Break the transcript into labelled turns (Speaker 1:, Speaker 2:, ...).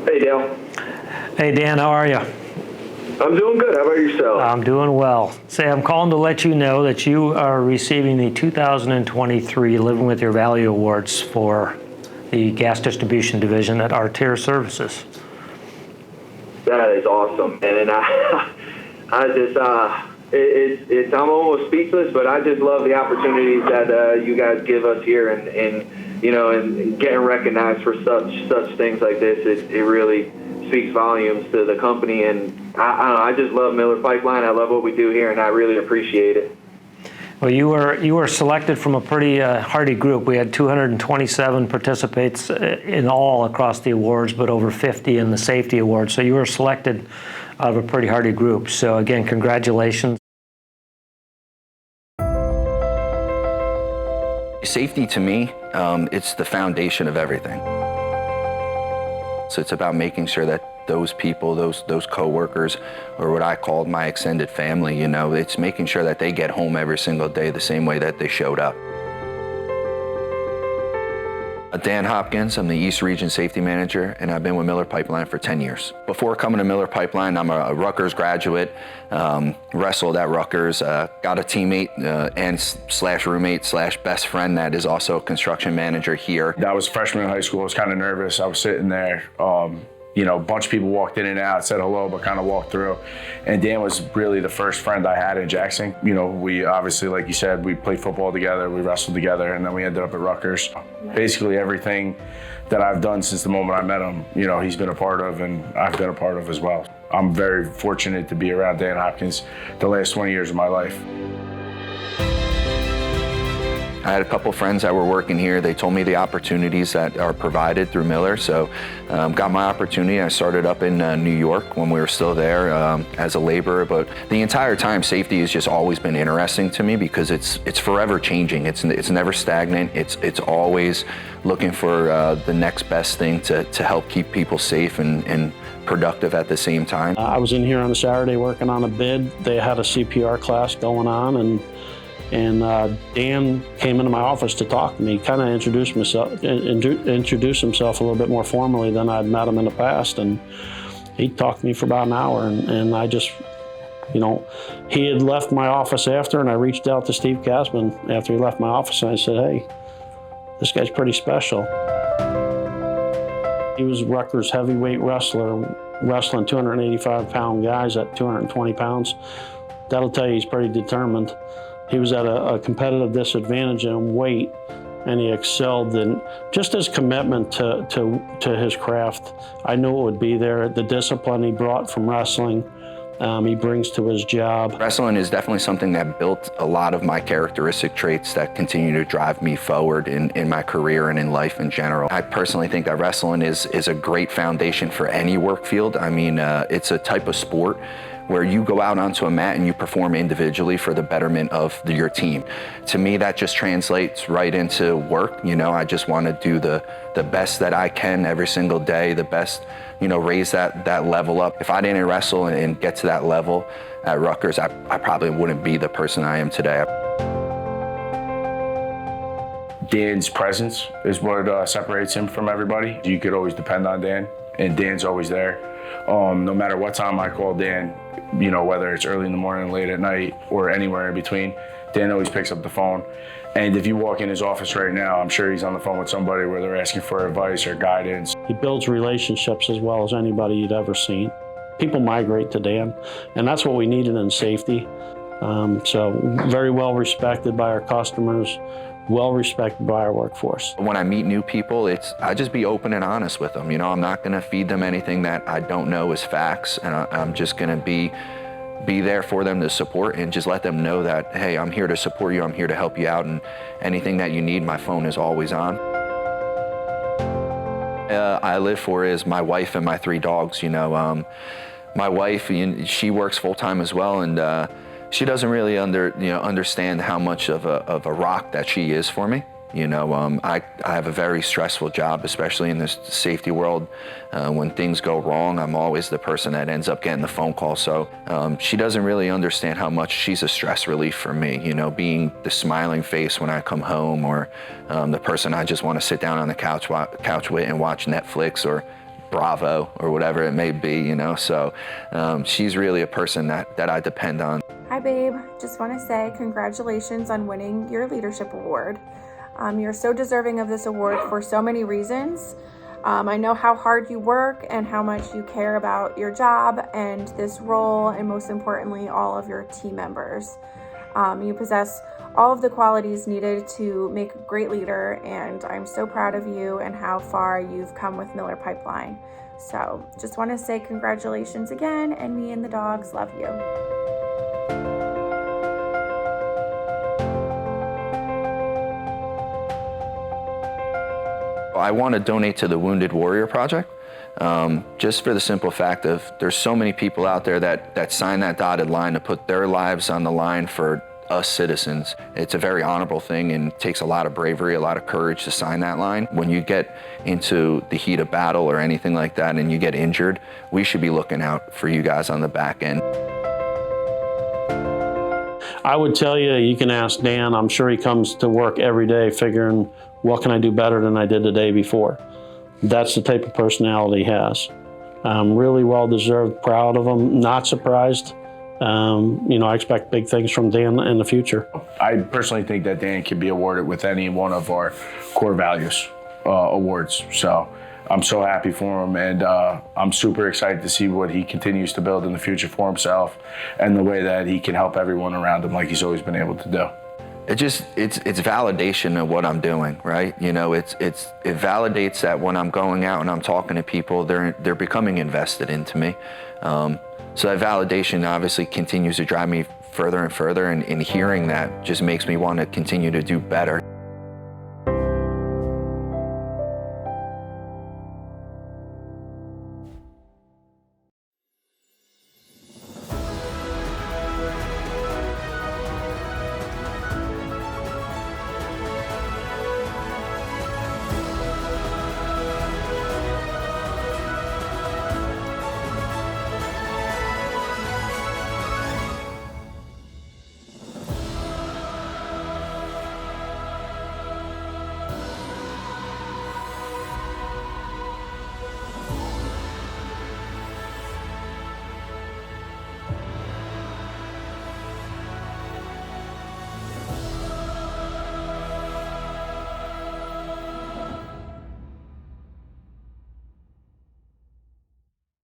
Speaker 1: Hey, Dale.
Speaker 2: Hey, Dan, how are you?
Speaker 1: I'm doing good. How about yourself?
Speaker 2: I'm doing well. Say, I'm calling to let you know that you are receiving the 2023 Living with Your Value Awards for the Gas Distribution Division at Artear Services.
Speaker 1: That is awesome, and I'm almost speechless, but I just love the opportunities that you guys give us here, and getting recognized for such things like this. It really speaks volumes to the company, and I just love Miller Pipeline. I love what we do here, and I really appreciate it.
Speaker 2: Well, you were selected from a pretty hardy group. We had 227 participants in all across the awards, but over 50 in the safety awards. So you were selected out of a pretty hardy group. So again, congratulations.
Speaker 3: Safety to me, it's the foundation of everything. So it's about making sure that those people, those co-workers, or what I called my extended family, it's making sure that they get home every single day the same way that they showed up. Dan Hopkins, I'm the East Region Safety Manager, and I've been with Miller Pipeline for 10 years. Before coming to Miller Pipeline, I'm a Rutgers graduate, wrestled at Rutgers, got a teammate and slash roommate slash best friend that is also a construction manager here.
Speaker 4: I was a freshman in high school. I was kind of nervous. I was sitting there. A bunch of people walked in and out, said hello, but kind of walked through. And Dan was really the first friend I had in Jackson. We obviously, like you said, we played football together, we wrestled together, and then we ended up at Rutgers. Basically everything that I've done since the moment I met him, he's been a part of, and I've been a part of as well. I'm very fortunate to be around Dan Hopkins the last 20 years of my life.
Speaker 3: I had a couple friends that were working here. They told me the opportunities that are provided through Miller, so got my opportunity. I started up in New York when we were still there as a laborer, but the entire time safety has just always been interesting to me because it's forever changing. It's never stagnant. It's always looking for the next best thing to help keep people safe and productive at the same time.
Speaker 5: I was in here on a Saturday working on a bid. They had a CPR class going on, and Dan came into my office to talk to me, kind of introduced himself a little bit more formally than I'd met him in the past. And he talked to me for about an hour, and I just, he had left my office after, and I reached out to Steve Kasman after he left my office, and I said, hey, this guy's pretty special. He was Rutgers heavyweight wrestler, wrestling 285-pound guys at 220 pounds. That'll tell you he's pretty determined. He was at a competitive disadvantage in weight, and he excelled in just his commitment to his craft. I knew it would be there. The discipline he brought from wrestling, he brings to his job.
Speaker 3: Wrestling is definitely something that built a lot of my characteristic traits that continue to drive me forward in my career and in life in general. I personally think that wrestling is a great foundation for any work field. I mean, it's a type of sport where you go out onto a mat and you perform individually for the betterment of your team. To me, that just translates right into work. I just want to do the best that I can every single day, the best, raise that level up. If I didn't wrestle and get to that level at Rutgers, I probably wouldn't be the person I am today.
Speaker 4: Dan's presence is what separates him from everybody. You could always depend on Dan, and Dan's always there. No matter what time I call Dan, whether it's early in the morning, late at night, or anywhere in between, Dan always picks up the phone. And if you walk in his office right now, I'm sure he's on the phone with somebody where they're asking for advice or guidance.
Speaker 5: He builds relationships as well as anybody you'd ever seen. People migrate to Dan, and that's what we needed in safety. So very well respected by our customers, well respected by our workforce.
Speaker 3: When I meet new people, I just be open and honest with them. I'm not going to feed them anything that I don't know is facts, and I'm just going to be there for them to support and just let them know that, hey, I'm here to support you, I'm here to help you out, and anything that you need, my phone is always on. I live for is my wife and my 3 dogs. My wife, she works full-time as well, and she doesn't really understand how much of a rock that she is for me. I have a very stressful job, especially in this safety world. When things go wrong, I'm always the person that ends up getting the phone call. So she doesn't really understand how much she's a stress relief for me, being the smiling face when I come home, or the person I just want to sit down on the couch with and watch Netflix, or Bravo or whatever it may be, you know. So she's really a person that I depend on.
Speaker 6: Hi babe, just want to say congratulations on winning your leadership award. You're so deserving of this award for so many reasons. I know how hard you work and how much you care about your job and this role, and most importantly, all of your team members. You possess all of the qualities needed to make a great leader, and I'm so proud of you and how far you've come with Miller Pipeline. So just want to say congratulations again, and me and the dogs love you.
Speaker 3: I want to donate to the Wounded Warrior Project, just for the simple fact of there's so many people out there that sign that dotted line to put their lives on the line for us citizens. It's a very honorable thing and takes a lot of bravery, a lot of courage to sign that line. When you get into the heat of battle or anything like that and you get injured, we should be looking out for you guys on the back end.
Speaker 5: I would tell you, you can ask Dan. I'm sure he comes to work every day figuring, what can I do better than I did the day before? That's the type of personality he has. Really well-deserved, proud of him, not surprised. I expect big things from Dan in the future.
Speaker 4: I personally think that Dan can be awarded with any one of our core values awards. So I'm so happy for him, and I'm super excited to see what he continues to build in the future for himself and the way that he can help everyone around him like he's always been able to do.
Speaker 3: It's validation of what I'm doing, right? You know, it validates that when I'm going out and I'm talking to people, they're becoming invested into me. So that validation obviously continues to drive me further and further, and hearing that just makes me want to continue to do better.